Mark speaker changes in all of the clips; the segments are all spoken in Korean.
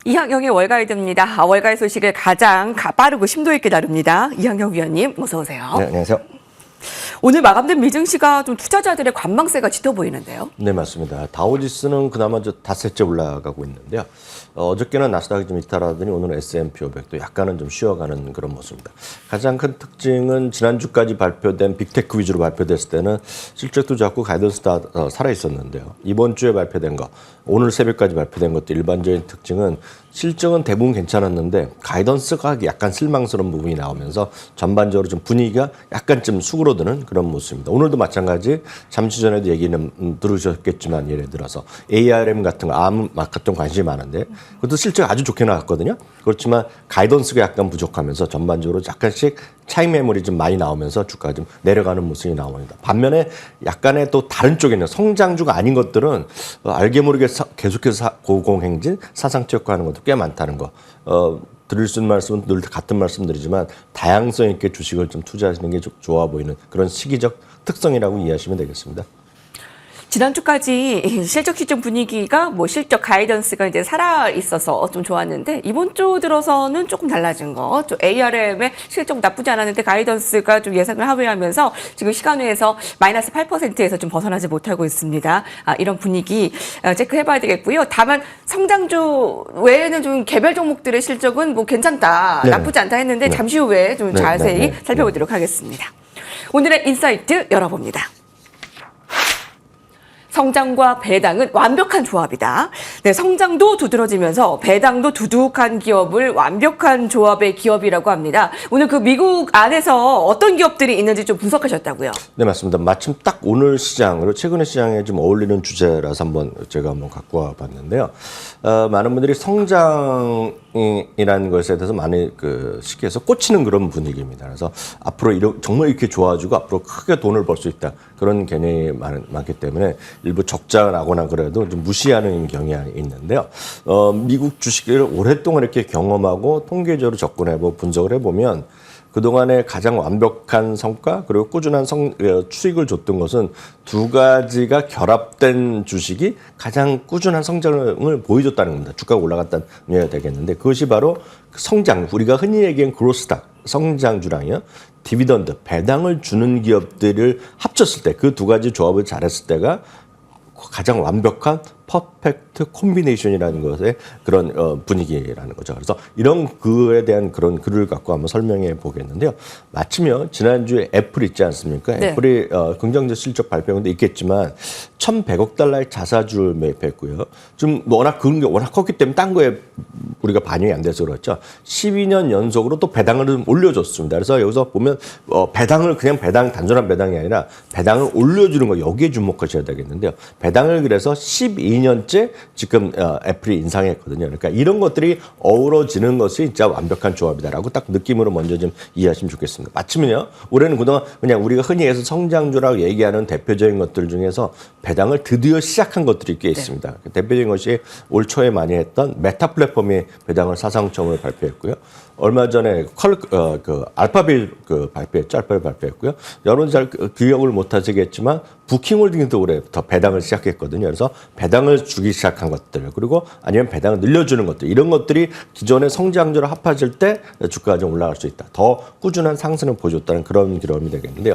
Speaker 1: 이항영의 월가이드입니다. 월가의 소식을 가장 빠르고 심도 있게 다룹니다. 이항영 위원님, 어서 오세요.
Speaker 2: 네, 안녕하세요.
Speaker 1: 오늘 마감된 미증시가 좀 투자자들의 관망세가 짙어 보이는데요.
Speaker 2: 네, 맞습니다. 다우지수는 그나마 닷새째 올라가고 있는데요. 어저께는 나스닥이 좀 이탈하더니 오늘은 S&P 500도 약간은 좀 쉬어가는 그런 모습입니다. 가장 큰 특징은 지난주까지 발표된 빅테크 위주로 발표됐을 때는 실적도 좋고 가이던스 다 살아있었는데요. 이번 주에 발표된 거, 오늘 새벽까지 발표된 것도 일반적인 특징은 실적은 대부분 괜찮았는데 가이던스가 약간 실망스러운 부분이 나오면서 전반적으로 좀 분위기가 약간 좀 수그러드는 그런 모습입니다. 오늘도 마찬가지 잠시 전에도 얘기는 들으셨겠지만 예를 들어서 ARM 같은 거, ARM 같은 관심이 많은데 그것도 실적 아주 좋게 나왔거든요. 그렇지만 가이던스가 약간 부족하면서 전반적으로 약간씩 차익 매물이 좀 많이 나오면서 주가가 좀 내려가는 모습이 나옵니다. 반면에 약간의 또 다른 쪽에 있는 성장주가 아닌 것들은 알게 모르게 계속해서 고공행진, 사상체육화하는 것도 꽤 많다는 거. 드릴 수 있는 말씀은 늘 같은 말씀드리지만 다양성 있게 주식을 좀 투자하시는 게 좀 좋아 보이는 그런 시기적 특성이라고 이해하시면 되겠습니다.
Speaker 1: 지난주까지 실적 시점 분위기가 실적 가이던스가 이제 살아 있어서 좀 좋았는데 이번 주 들어서는 조금 달라진 거. 좀 ARM의 실적 나쁘지 않았는데 가이던스가 좀 예상을 하회하면서 지금 시간외에서 마이너스 8%에서 좀 벗어나지 못하고 있습니다. 이런 분위기 체크해봐야 되겠고요. 다만 성장주 외에는 좀 개별 종목들의 실적은 괜찮다,
Speaker 2: 네.
Speaker 1: 나쁘지 않다 했는데
Speaker 2: 네.
Speaker 1: 잠시 후에 좀 자세히
Speaker 2: 네.
Speaker 1: 살펴보도록 하겠습니다. 오늘의 인사이트 열어봅니다. 성장과 배당은 완벽한 조합이다. 네, 성장도 두드러지면서 배당도 두둑한 기업을 완벽한 조합의 기업이라고 합니다. 오늘 그 미국 안에서 어떤 기업들이 있는지 좀 분석하셨다고요?
Speaker 2: 네, 맞습니다. 마침 딱 오늘 시장으로 최근의 시장에 좀 어울리는 주제라서 제가 한번 갖고 와봤는데요. 많은 분들이 성장이라는 것에 대해서 많이 시기에서 꽂히는 그런 분위기입니다. 그래서 앞으로 정말 이렇게 좋아지고 앞으로 크게 돈을 벌 수 있다. 그런 개념이 많기 때문에 일부 적자가 나거나 그래도 좀 무시하는 경향이 있는데요. 미국 주식을 오랫동안 이렇게 경험하고 통계적으로 접근해보고 분석을 해보면 그동안에 가장 완벽한 성과 그리고 꾸준한 수익을 줬던 것은 두 가지가 결합된 주식이 가장 꾸준한 성장을 보여줬다는 겁니다. 주가가 올라갔다는 의미가 되겠는데 그것이 바로 성장, 우리가 흔히 얘기하는 그로스닥, 성장주랑요. 디비던드, 배당을 주는 기업들을 합쳤을 때 그 두 가지 조합을 잘했을 때가 가장 완벽한 퍼펙트 콤비네이션이라는 것의 그런 분위기라는 거죠. 그래서 이런 그에 대한 그런 글을 갖고 한번 설명해 보겠는데요. 마침요 지난주에 애플 있지 않습니까?
Speaker 1: 네.
Speaker 2: 애플이 긍정적 실적 발표도 있겠지만 1,100억 달러의 자사주를 매입했고요. 좀 워낙 그런 게 워낙 컸기 때문에 딴 거에 우리가 반영이 안 돼서 그렇죠. 12년 연속으로 또 배당을 좀 올려줬습니다. 그래서 여기서 보면 배당을 그냥 단순한 배당이 아니라 배당을 올려주는 거 여기에 주목하셔야 되겠는데요. 배당을 그래서 12년째 지금 애플이 인상했거든요. 그러니까 이런 것들이 어우러지는 것이 진짜 완벽한 조합이다라고 딱 느낌으로 먼저 좀 이해하시면 좋겠습니다. 마침은요, 올해는 그동안 그냥 우리가 흔히 해서 성장주라고 얘기하는 대표적인 것들 중에서 배당을 드디어 시작한 것들이 꽤 있습니다. 네. 대표적인 것이 올 초에 많이 했던 메타 플랫폼이 배당을 사상 처음으로 발표했고요. 얼마 전에 알파벳 발표했고요. 여러분 잘 기억을 못 하시겠지만 부킹홀딩도 올해부터 배당을 시작했거든요. 그래서 배당을 주기 시작한 것들 그리고 아니면 배당을 늘려주는 것들 이런 것들이 기존의 성장주로 합해질 때 주가가 좀 올라갈 수 있다. 더 꾸준한 상승을 보여줬다는 그런 기록이 되겠는데요.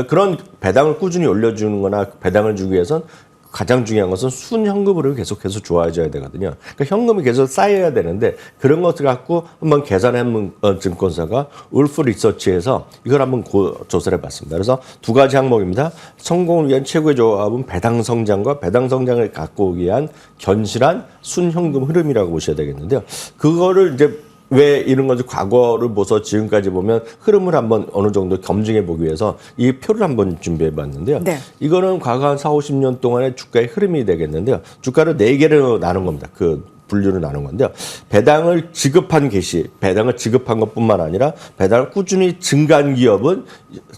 Speaker 2: 그런 배당을 꾸준히 올려주는 거나 배당을 주기 위해선 가장 중요한 것은 순현금으로 계속해서 좋아져야 되거든요. 그러니까 현금이 계속 쌓여야 되는데 그런 것을 갖고 한번 계산한 증권사가 울프 리서치에서 이걸 한번 조사를 해봤습니다. 그래서 두 가지 항목입니다. 성공을 위한 최고의 조합은 배당 성장과 배당 성장을 갖고 오기 위한 견실한 순현금 흐름이라고 보셔야 되겠는데요. 그거를 이제 왜 이런 거지 과거를 보서 지금까지 보면 흐름을 한번 어느 정도 검증해 보기 위해서 이 표를 한번 준비해 봤는데요. 네. 이거는 과거 한 4, 50년 동안의 주가의 흐름이 되겠는데요. 주가를 4개로 나눈 겁니다. 분류를 나눈 건데요. 배당을 지급한 배당을 지급한 것뿐만 아니라 배당을 꾸준히 증가한 기업은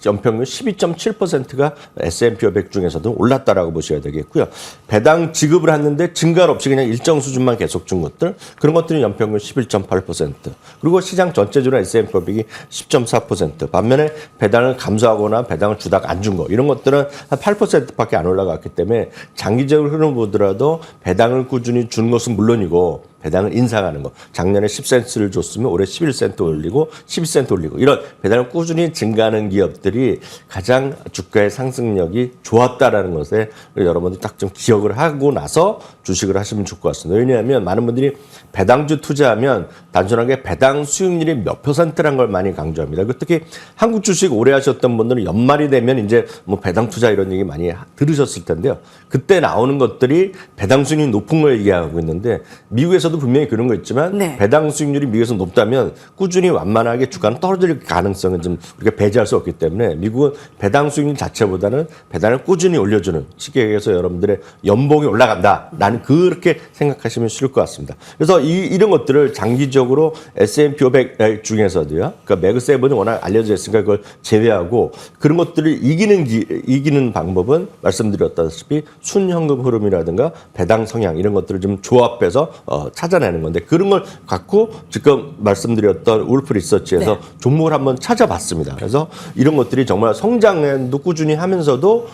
Speaker 2: 연평균 12.7%가 S&P 500 중에서도 올랐다라고 보셔야 되겠고요. 배당 지급을 했는데 증가 없이 그냥 일정 수준만 계속 준 것들, 그런 것들은 연평균 11.8%. 그리고 시장 전체적으로 S&P 500이 10.4%. 반면에 배당을 감소하거나 배당을 주다가 안 준 거, 이런 것들은 한 8%밖에 안 올라갔기 때문에 장기적으로 흐름 보더라도 배당을 꾸준히 주는 것은 물론이고 배당을 인상하는 거. 작년에 10센트를 줬으면 올해 11센트 올리고 12센트 올리고 이런 배당을 꾸준히 증가하는 기업들이 가장 주가의 상승력이 좋았다라는 것에 여러분들 딱 좀 기억을 하고 나서 주식을 하시면 좋을 것 같습니다. 왜냐하면 많은 분들이 배당주 투자하면 단순하게 배당 수익률이 몇 %라는 걸 많이 강조합니다. 특히 한국 주식 오래 하셨던 분들은 연말이 되면 이제 뭐 배당 투자 이런 얘기 많이 들으셨을 텐데요. 그때 나오는 것들이 배당 수익률이 높은 걸 얘기하고 있는데 미국에서도 분명히 그런 거 있지만
Speaker 1: 네.
Speaker 2: 배당 수익률이 미국에서 높다면 꾸준히 완만하게 주가는 떨어질 가능성은 좀 우리가 배제할 수 없기 때문에 미국은 배당 수익률 자체보다는 배당을 꾸준히 올려주는 쉽게 얘기해서 여러분들의 연봉이 올라간다. 나는 그렇게 생각하시면 쉬울 것 같습니다. 그래서 이런 것들을 장기적으로 S&P 500 중에서도요. 그러니까 매그7이 워낙 알려져 있으니까 그걸 제외하고 그런 것들을 이기는 방법은 말씀드렸다시피 순현금 흐름이라든가 배당 성향 이런 것들을 좀 조합해서 찾아내는 건데 그런 걸 갖고 지금 말씀드렸던 울프 리서치에서
Speaker 1: 네.
Speaker 2: 종목을 한번 찾아봤습니다. 그래서 이런 것들이 정말 성장도 꾸준히 하면서도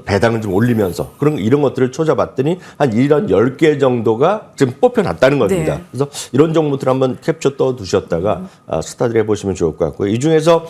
Speaker 2: 배당을 좀 올리면서 이런 것들을 찾아봤더니 한 이런 10개 정도가 지금 뽑혀놨다는 겁니다.
Speaker 1: 네.
Speaker 2: 그래서 이런 정보들 한번 캡처 떠두셨다가 스타디를 해보시면 좋을 것 같고요. 이 중에서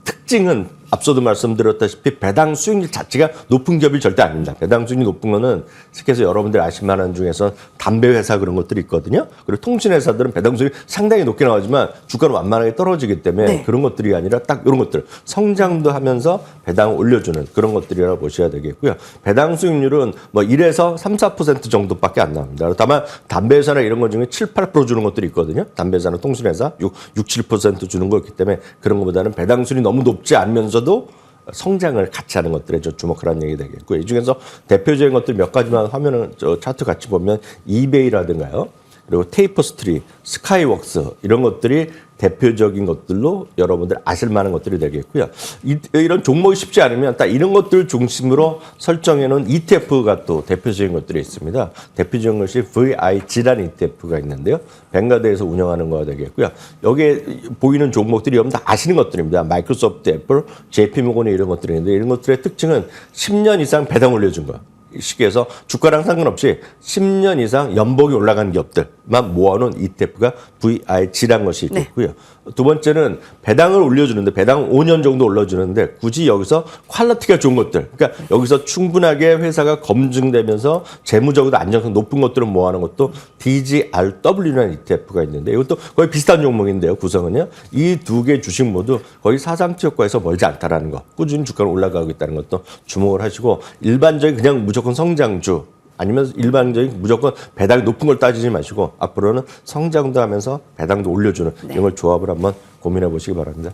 Speaker 2: 특징은 앞서도 말씀드렸다시피 배당 수익률 자체가 높은 기업이 절대 아닙니다. 배당 수익률이 높은 거는 쉽게 해서 여러분들 아실 만한 중에서 담배 회사 그런 것들이 있거든요. 그리고 통신 회사들은 배당 수익률이 상당히 높게 나오지만 주가는 완만하게 떨어지기 때문에
Speaker 1: 네.
Speaker 2: 그런 것들이 아니라 딱 이런 것들 성장도 하면서 배당을 올려주는 그런 것들이라고 보셔야 되겠고요. 배당 수익률은 뭐 1에서 3, 4% 정도밖에 안 나옵니다. 다만 담배 회사나 이런 것 중에 7, 8% 주는 것들이 있거든요. 담배 회사나 통신 회사 6, 7% 주는 거기 때문에 그런 것보다는 배당 수익이 너무 높지 않으면서도 성장을 같이 하는 것들에 주목하라는 얘기 되겠고요. 이 중에서 대표적인 것들 몇 가지만 화면을 차트 같이 보면 이베이라든가요. 그리고 테이퍼스트리, 스카이웍스 이런 것들이 대표적인 것들로 여러분들 아실 만한 것들이 되겠고요. 이런 종목이 쉽지 않으면 딱 이런 것들 중심으로 설정해 놓은 ETF가 또 대표적인 것들이 있습니다. 대표적인 것이 VIG라는 ETF가 있는데요. 뱅가드에서 운영하는 거가 되겠고요. 여기에 보이는 종목들이 여러분 다 아시는 것들입니다. 마이크로소프트, 애플, JP모건이 이런 것들인데 이런 것들의 특징은 10년 이상 배당 올려준 거예요. 시기에서 주가랑 상관없이 10년 이상 연봉이 올라간 기업들만 모아놓은 ETF가 VIG라는 것이 있겠고요. 네. 두 번째는 배당을 올려주는데 배당 5년 정도 올려주는데 굳이 여기서 퀄리티가 좋은 것들 그러니까 여기서 충분하게 회사가 검증되면서 재무적으로 안정성 높은 것들을 모아놓은 것도 DGRW라는 ETF가 있는데 이것도 거의 비슷한 종목인데요. 구성은요. 이 두 개 주식 모두 거의 사상치 효과에서 멀지 않다라는 거 꾸준히 주가가 올라가고 있다는 것도 주목을 하시고 일반적인 그냥 무조건 성장주 아니면 일반적인 무조건 배당이 높은 걸 따지지 마시고 앞으로는 성장도 하면서 배당도 올려주는 이런 걸 조합을 한번 고민해 보시기 바랍니다.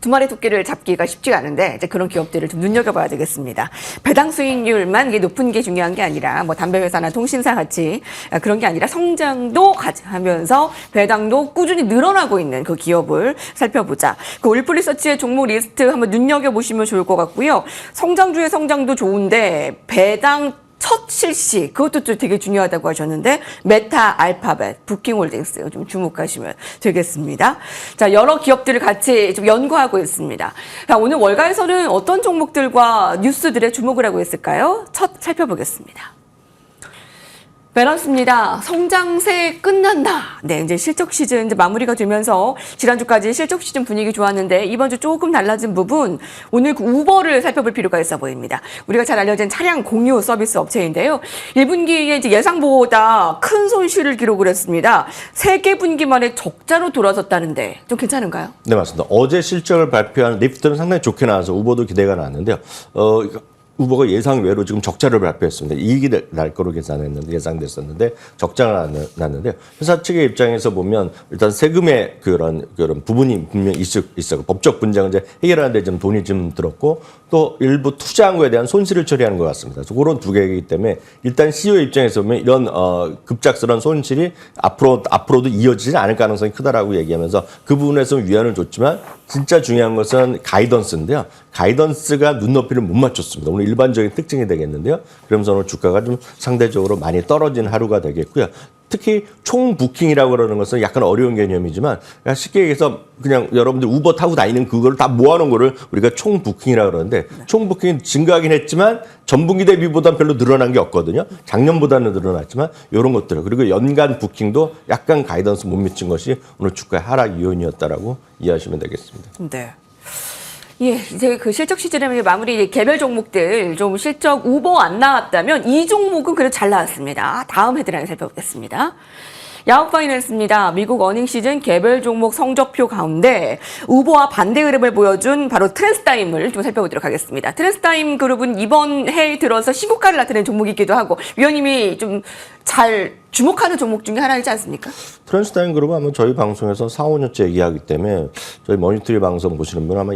Speaker 1: 두 마리 토끼를 잡기가 쉽지가 않은데 이제 그런 기업들을 좀 눈여겨봐야 되겠습니다. 배당 수익률만 이게 높은 게 중요한 게 아니라 뭐 담배 회사나 통신사 같이 그런 게 아니라 성장도 같이 하면서 배당도 꾸준히 늘어나고 있는 그 기업을 살펴보자. 그 울프 리서치의 종목 리스트 한번 눈여겨보시면 좋을 것 같고요. 성장주의 성장도 좋은데 배당 첫 실시 그것도 좀 되게 중요하다고 하셨는데 메타, 알파벳, 부킹홀딩스 좀 주목하시면 되겠습니다. 자, 여러 기업들을 같이 좀 연구하고 있습니다. 자, 오늘 월가에서는 어떤 종목들과 뉴스들에 주목을 하고 있을까요? 첫 살펴보겠습니다. 밸런스입니다. 성장세 끝난다. 네, 이제 실적 시즌 이제 마무리가 되면서 지난주까지 실적 시즌 분위기 좋았는데 이번 주 조금 달라진 부분 오늘 그 우버를 살펴볼 필요가 있어 보입니다. 우리가 잘 알려진 차량 공유 서비스 업체인데요. 1분기에 이제 예상보다 큰 손실을 기록을 했습니다. 3개 분기 만에 적자로 돌아섰다는데 좀 괜찮은가요?
Speaker 2: 네, 맞습니다. 어제 실적을 발표한 리프트는 상당히 좋게 나와서 우버도 기대가 나왔는데요. 우버가 예상 외로 지금 적자를 발표했습니다. 이익이 날 거로 예상됐었는데 적자가 났는데 회사 측의 입장에서 보면 일단 세금의 그런 부분이 분명히 있었고 법적 분쟁을 이제 해결하는데 좀 돈이 좀 들었고 또 일부 투자한 거에 대한 손실을 처리하는 것 같습니다. 그래서 그런 두 개이기 때문에 일단 CEO 입장에서 보면 이런 급작스러운 손실이 앞으로도 이어지지 않을 가능성이 크다라고 얘기하면서 그 부분에서 위안을 줬지만 진짜 중요한 것은 가이던스인데요. 가이던스가 눈높이를 못 맞췄습니다. 오늘 일반적인 특징이 되겠는데요. 그러면서 오늘 주가가 좀 상대적으로 많이 떨어진 하루가 되겠고요. 특히 총 부킹이라고 그러는 것은 약간 어려운 개념이지만 쉽게 얘기해서 그냥 여러분들 우버 타고 다니는 그거를 다 모아놓은 거를 우리가 총 부킹이라고 그러는데 총 부킹이 증가하긴 했지만 전분기 대비보다는 별로 늘어난 게 없거든요. 작년보다는 늘어났지만 이런 것들 그리고 연간 부킹도 약간 가이던스 못 미친 것이 오늘 주가의 하락 요인이었다라고 이해하시면 되겠습니다.
Speaker 1: 네. 예, 이제 그 실적 시즌의 마무리 개별 종목들 좀 실적 우버 안 나왔다면 이 종목은 그래도 잘 나왔습니다. 다음 헤드라인 살펴보겠습니다. 야후 파이낸스입니다. 미국 어닝 시즌 개별 종목 성적표 가운데 우버와 반대 흐름을 보여준 바로 트랜스타임을 좀 살펴보도록 하겠습니다. 트랜스타임 그룹은 이번 해에 들어서 신고가를 나타낸 종목이기도 하고 위원님이 좀 잘 주목하는 종목 중에 하나이지 않습니까?
Speaker 2: 트랜스타임 그룹은 아마 저희 방송에서 4, 5년째 얘기하기 때문에 저희 머니터리 방송 보시는 분은 아마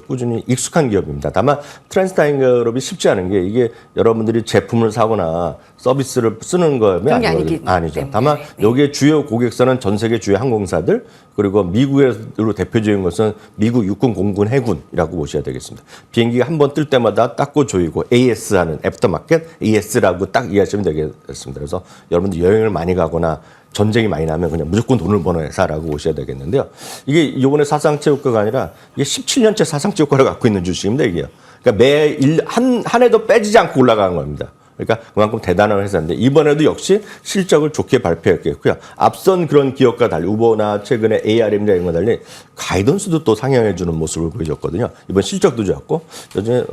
Speaker 2: 꾸준히 익숙한 기업입니다. 다만 트랜스타임 그룹이 쉽지 않은 게 이게 여러분들이 제품을 사거나 서비스를 쓰는 거면 아니죠. 다만 여기에 주요 고객사는 전 세계 주요 항공사들 그리고 미국으로 대표적인 것은 미국 육군, 공군, 해군이라고 보셔야 되겠습니다. 비행기가 한 번 뜰 때마다 닦고 조이고 AS 하는 애프터마켓 AS라고 딱 이해하시면 되겠습니다. 그래서 여러분들 여행을 많이 가거나 전쟁이 많이 나면 그냥 무조건 돈을 버는 회사라고 보셔야 되겠는데요. 이게 이번에 사상체육과가 아니라 이게 17년째 사상체육과를 갖고 있는 주식입니다, 이게요. 그러니까 한 해도 빼지지 않고 올라가는 겁니다. 그러니까 그만큼 대단한 회사인데 이번에도 역시 실적을 좋게 발표했겠고요. 앞선 그런 기업과 달리 우버나 최근에 ARM이나 이런 거 달리 가이던스도 또 상향해주는 모습을 보여줬거든요. 이번 실적도 좋았고 요즘에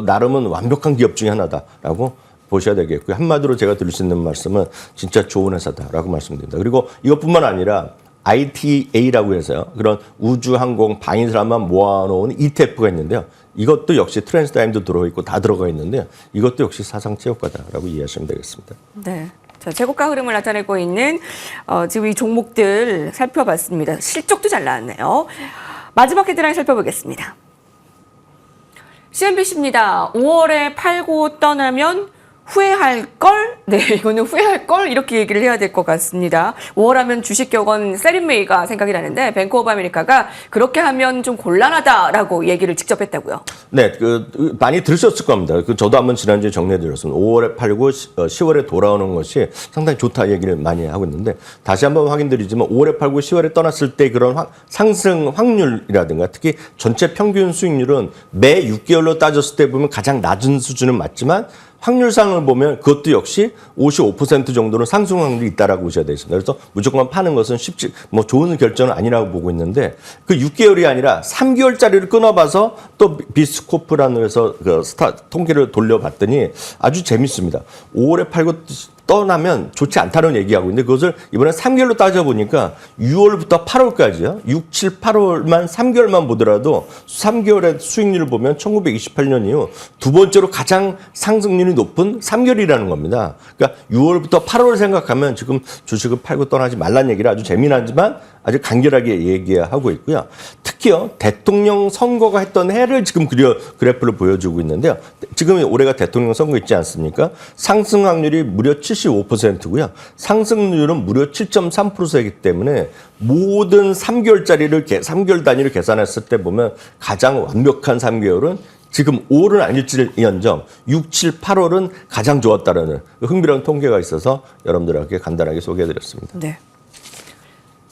Speaker 2: 나름은 완벽한 기업 중에 하나다라고 보셔야 되겠고요. 한마디로 제가 드릴 수 있는 말씀은 진짜 좋은 회사다라고 말씀드립니다. 그리고 이것뿐만 아니라 ITA라고 해서요. 그런 우주, 항공, 방위사만 모아놓은 ETF가 있는데요. 이것도 역시 트랜스타임도 들어있고 다 들어가 있는데요. 이것도 역시 사상체육과다라고 이해하시면 되겠습니다.
Speaker 1: 네. 자, 최고가 흐름을 나타내고 있는 지금 이 종목들 살펴봤습니다. 실적도 잘 나왔네요. 마지막 헤드라인 살펴보겠습니다. CNBC입니다. 5월에 팔고 떠나면 후회할 걸? 네, 이거는 후회할 걸? 이렇게 얘기를 해야 될 것 같습니다. 5월 하면 주식 격언 세린메이가 생각이 나는데 뱅크 오브 아메리카가 그렇게 하면 좀 곤란하다라고 얘기를 직접 했다고요.
Speaker 2: 네, 많이 들으셨을 겁니다. 저도 한번 지난주에 정리해드렸습니다. 5월에 팔고 10월에 돌아오는 것이 상당히 좋다 얘기를 많이 하고 있는데 다시 한번 확인드리지만 5월에 팔고 10월에 떠났을 때 그런 상승 확률이라든가 특히 전체 평균 수익률은 매 6개월로 따졌을 때 보면 가장 낮은 수준은 맞지만 확률상을 보면 그것도 역시 55% 정도는 상승 확률이 있다라고 보셔야 되겠습니다. 그래서 무조건 파는 것은 쉽지 좋은 결정은 아니라고 보고 있는데 그 6개월이 아니라 3개월짜리를 끊어봐서 또 비스코프라는 회사 통계를 돌려봤더니 아주 재밌습니다. 5월에 팔고 떠나면 좋지 않다는 얘기하고 있는데 그것을 이번에 3개월로 따져보니까 6월부터 8월까지요. 6, 7, 8월만 3개월만 보더라도 3개월의 수익률을 보면 1928년 이후 두 번째로 가장 상승률이 높은 3개월이라는 겁니다. 그러니까 6월부터 8월 생각하면 지금 주식을 팔고 떠나지 말라는 얘기를 아주 재미나지만 아주 간결하게 얘기하고 있고요. 특히요, 대통령 선거가 했던 해를 지금 그래프를 보여주고 있는데요. 지금 올해가 대통령 선거 있지 않습니까? 상승 확률이 무려 75%고요. 상승률은 무려 7.3%이기 때문에 모든 3개월 단위를 계산했을 때 보면 가장 완벽한 3개월은 지금 5월은 아닐지언정 6, 7, 8월은 가장 좋았다라는 흥미로운 통계가 있어서 여러분들에게 간단하게 소개해드렸습니다.
Speaker 1: 네.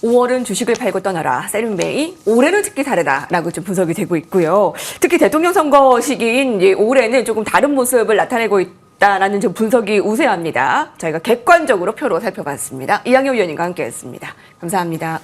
Speaker 1: 5월은 주식을 팔고 떠나라. 세린메이. 올해는 특히 다르다라고 좀 분석이 되고 있고요. 특히 대통령 선거 시기인 올해는 조금 다른 모습을 나타내고 있다라는 좀 분석이 우세합니다. 저희가 객관적으로 표로 살펴봤습니다. 이양효 위원님과 함께했습니다. 감사합니다.